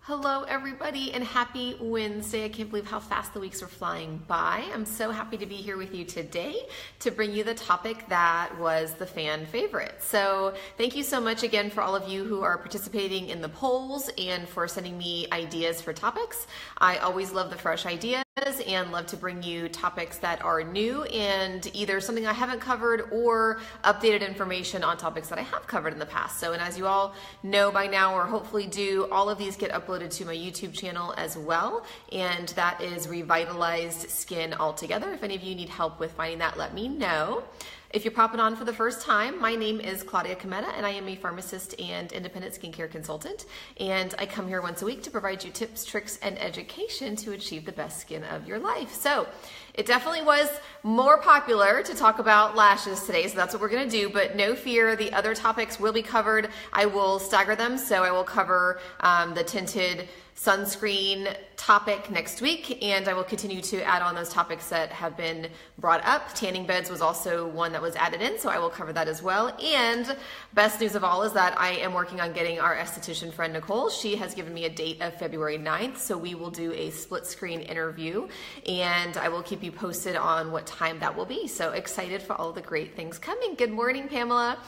Hello everybody and happy Wednesday. I can't believe how fast the weeks are flying by. I'm so happy to be here with you today to bring you the topic that was the fan favorite. So thank you so much again for all of you who are participating in the polls and for sending me ideas for topics. I always love the fresh ideas and love to bring you topics that are new and either something I haven't covered or updated information on topics that I have covered in the past. So, and as you all know by now, or hopefully do, all of these get uploaded to my YouTube channel as well, and that is Revitalized Skin Altogether. If any of you need help with finding that, let me know. If you're popping on for the first time, my name is Claudia Cometa and I am a pharmacist and independent skincare consultant, and I come here once a week to provide you tips, tricks, and education to achieve the best skin of your life. So it definitely was more popular to talk about lashes today, so that's what we're gonna do, but no fear, the other topics will be covered. I will stagger them, so I will cover the tinted sunscreen topic next week, and I will continue to add on those topics that have been brought up. Tanning beds was also one that was added in, so I will cover that as well. And best news of all is that I am working on getting our esthetician friend Nicole. She has given me a date of February 9th, so we will do a split screen interview, and I will keep you posted on what time that will be. So excited for all the great things coming. Good morning, Pamela.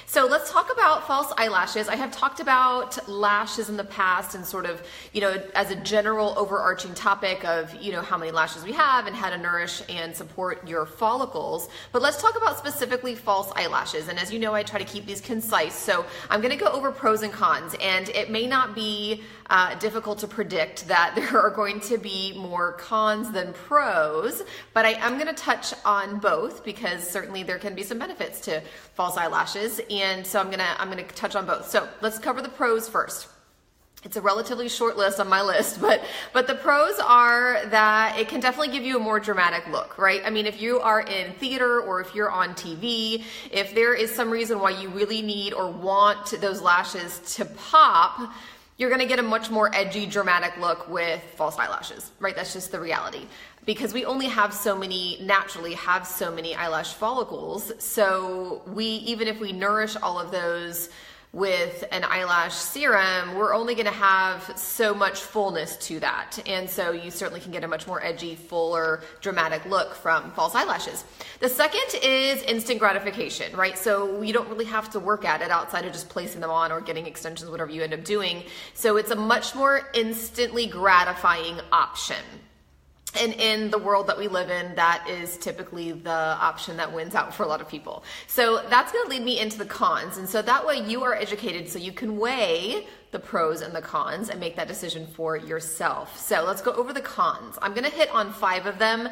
So let's talk about false eyelashes. I have talked about lashes in the past and sort of, as a general overarching topic of, how many lashes we have and how to nourish and support your follicles. But let's talk about specifically false eyelashes. And as you know, I try to keep these concise. So I'm going to go over pros and cons, and it may not be difficult to predict that there are going to be more cons than pros, but I am going to touch on both because certainly there can be some benefits to false eyelashes. And so I'm gonna touch on both. So let's cover the pros first. It's a relatively short list on my list, but the pros are that it can definitely give you a more dramatic look, right? I mean, if you are in theater or if you're on TV, if there is some reason why you really need or want those lashes to pop, you're gonna get a much more edgy, dramatic look with false eyelashes, right? That's just the reality. Because we only have naturally have so many eyelash follicles, so even if we nourish all of those with an eyelash serum, we're only gonna have so much fullness to that. And so you certainly can get a much more edgy, fuller, dramatic look from false eyelashes. The second is instant gratification, right? So you don't really have to work at it outside of just placing them on or getting extensions, whatever you end up doing. So it's a much more instantly gratifying option. And in the world that we live in, that is typically the option that wins out for a lot of people. So that's going to lead me into the cons. And so that way you are educated so you can weigh the pros and the cons and make that decision for yourself. So let's go over the cons. I'm going to hit on 5 of them,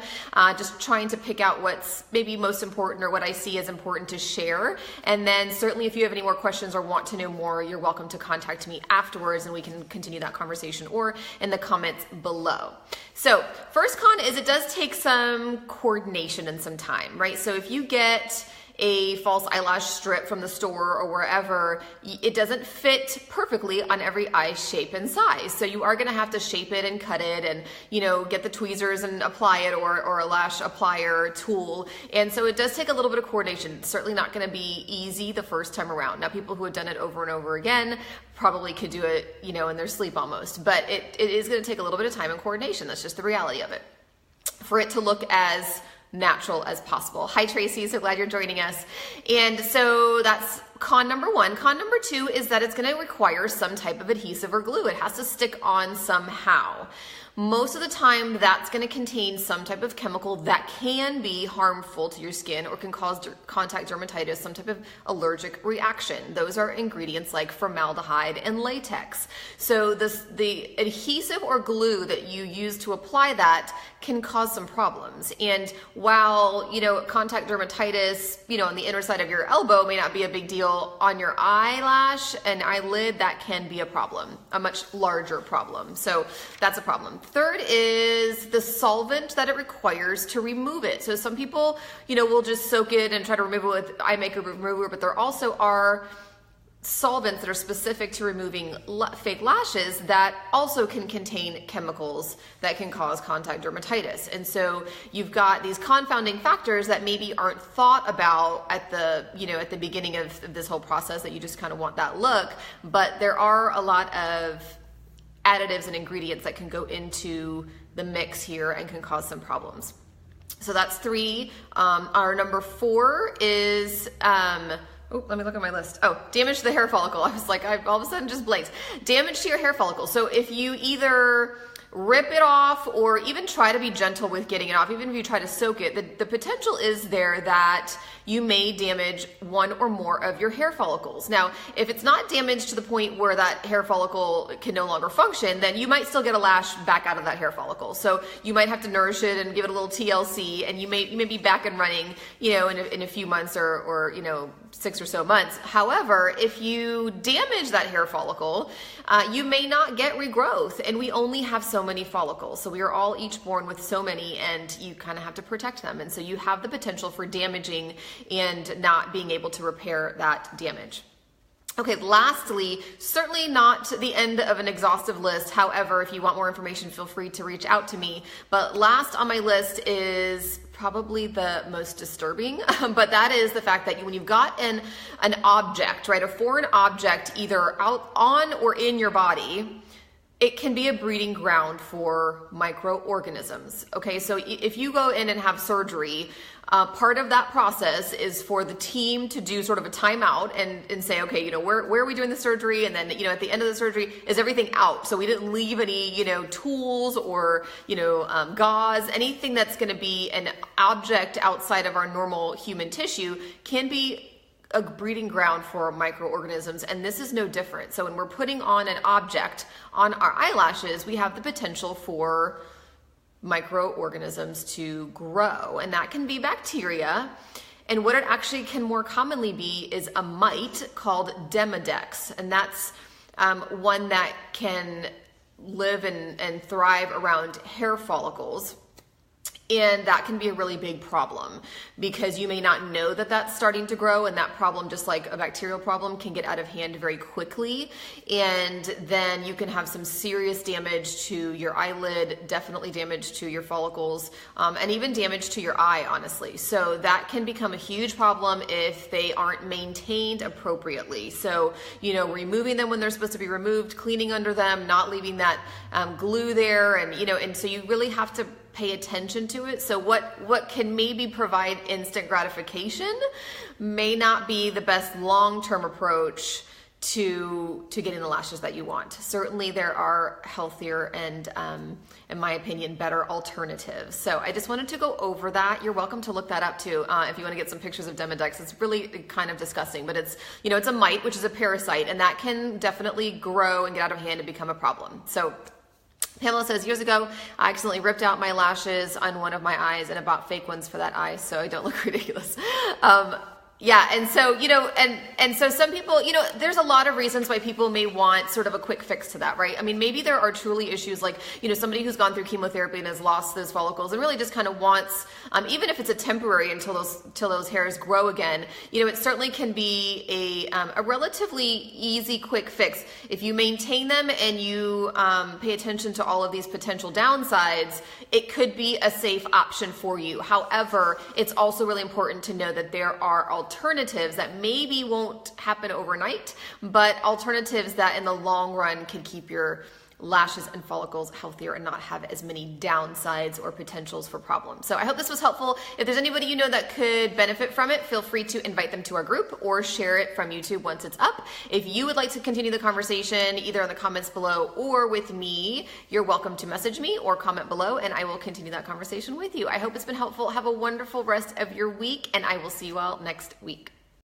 just trying to pick out what's maybe most important or what I see as important to share. And then certainly if you have any more questions or want to know more, you're welcome to contact me afterwards and we can continue that conversation or in the comments below. So first con is it does take some coordination and some time, right? So if you get a false eyelash strip from the store or wherever, it doesn't fit perfectly on every eye shape and size. So you are gonna have to shape it and cut it and, get the tweezers and apply it or a lash applier tool. And so it does take a little bit of coordination. It's certainly not gonna be easy the first time around. Now, people who have done it over and over again probably could do it, in their sleep almost, but it is gonna take a little bit of time and coordination. That's just the reality of it. For it to look as natural as possible. Hi Tracy, so glad you're joining us. And so that's con number 1. Con number 2 is that it's going to require some type of adhesive or glue. It has to stick on somehow. Most of the time that's going to contain some type of chemical that can be harmful to your skin or can cause contact dermatitis, some type of allergic reaction. Those are ingredients like formaldehyde and latex. So the adhesive or glue that you use to apply that can cause some problems. And while, contact dermatitis, on the inner side of your elbow may not be a big deal, on your eyelash and eyelid, that can be a problem, a much larger problem. So that's a problem. Third is the solvent that it requires to remove it. So some people, will just soak it and try to remove it with eye makeup remover, but there also are solvents that are specific to removing fake lashes that also can contain chemicals that can cause contact dermatitis. And so you've got these confounding factors that maybe aren't thought about at the, at the beginning of this whole process, that you just kind of want that look, but there are a lot of additives and ingredients that can go into the mix here and can cause some problems. So that's 3. Our number 4 is, oh, let me look at my list. Oh, damage to the hair follicle. I was like, I all of a sudden just blanked. Damage to your hair follicle. So if you either rip it off or even try to be gentle with getting it off, even if you try to soak it, the potential is there that you may damage one or more of your hair follicles. Now, if it's not damaged to the point where that hair follicle can no longer function, then you might still get a lash back out of that hair follicle. So you might have to nourish it and give it a little TLC, and you may be back and running, you know, in a few months or you know, 6 or so months. However, if you damage that hair follicle, you may not get regrowth, and we only have so many follicles. So we are all each born with so many, and you kind of have to protect them. And so you have the potential for damaging and not being able to repair that damage. Okay, lastly, certainly not the end of an exhaustive list. However, if you want more information, feel free to reach out to me. But last on my list is probably the most disturbing, but that is the fact that when you've got an object, right, a foreign object either out on or in your body, it can be a breeding ground for microorganisms. Okay, so if you go in and have surgery, part of that process is for the team to do sort of a timeout and say, okay, you know, where are we doing the surgery? And then, you know, at the end of the surgery, is everything out? So we didn't leave any, you know, tools or, you know, gauze, anything that's going to be an object outside of our normal human tissue can be a breeding ground for microorganisms, and this is no different. So when we're putting on an object on our eyelashes, we have the potential for microorganisms to grow, and that can be bacteria. And what it actually can more commonly be is a mite called Demodex, and that's one that can live and thrive around hair follicles. And that can be a really big problem because you may not know that that's starting to grow, and that problem, just like a bacterial problem, can get out of hand very quickly. And then you can have some serious damage to your eyelid, definitely damage to your follicles, and even damage to your eye, honestly. So that can become a huge problem if they aren't maintained appropriately. So, you know, removing them when they're supposed to be removed, cleaning under them, not leaving that glue there, and, you know, and so you really have to pay attention to it. So what can maybe provide instant gratification may not be the best long-term approach to getting the lashes that you want. Certainly there are healthier and, in my opinion, better alternatives. So I just wanted to go over that. You're welcome to look that up too if you want to get some pictures of Demodex. It's really kind of disgusting, but it's, you know, it's a mite, which is a parasite, and that can definitely grow and get out of hand and become a problem. So Pamela says, years ago, I accidentally ripped out my lashes on one of my eyes and I bought fake ones for that eye so I don't look ridiculous. Yeah, and so, you know, and so some people, you know, there's a lot of reasons why people may want sort of a quick fix to that, right? I mean, maybe there are truly issues like, you know, somebody who's gone through chemotherapy and has lost those follicles and really just kind of wants, even if it's a temporary until those hairs grow again, you know, it certainly can be a relatively easy, quick fix. If you maintain them and you pay attention to all of these potential downsides, it could be a safe option for you. However, it's also really important to know that there are alternatives that maybe won't happen overnight, but alternatives that in the long run can keep your lashes and follicles healthier and not have as many downsides or potentials for problems. So I hope this was helpful. If there's anybody you know that could benefit from it, feel free to invite them to our group or share it from YouTube once it's up. If you would like to continue the conversation either in the comments below or with me, you're welcome to message me or comment below and I will continue that conversation with you. I hope it's been helpful. Have a wonderful rest of your week and I will see you all next week.